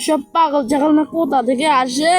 সব পাগল ছাগল না কোথা থেকে আসে?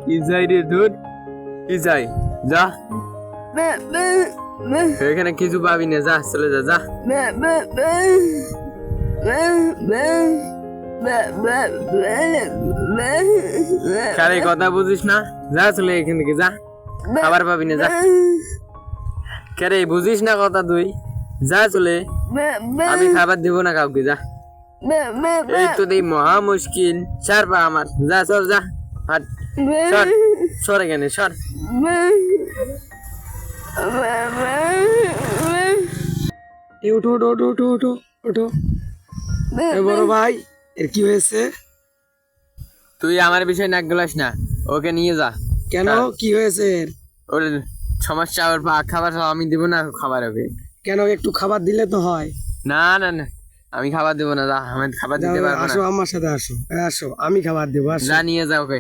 কি যাই রে দুধ, কি যাই, যা এখানে কিছু পাবি না, যা চলে যা, যা। কারে কথা বুঝিস না, যা চলে এখান থেকে, যা, খাবার পাবি না, যা। কারে বুঝিস না কথা তুই, যা চলে, আমি খাবার দিব না কাউকে, যা। এই তো দেই মহা মুশকিল, সার পা আমার, যা চল, যা, হাট, সর, সর এখানে, সর। উঠো উঠো উঠো উঠো উঠো উঠো। বড় ভাই, এর কি হয়েছে? তুই আমার বিষয় নাক গলাস না, ওকে নিয়ে যা। কেন, কি হয়েছে? ওর সমস্যা, ওর খাবার আমি দিব না খাবার ওকে। কেন, একটু খাবার দিলে তো হয়। না না না, আমি খাবার দেবো না, যা, আমি খাবার দিতে পারবো না। আসো আমার সাথে, আসো আসো, আমি খাবার দেবো, আসো। যা নিয়ে যা ওকে।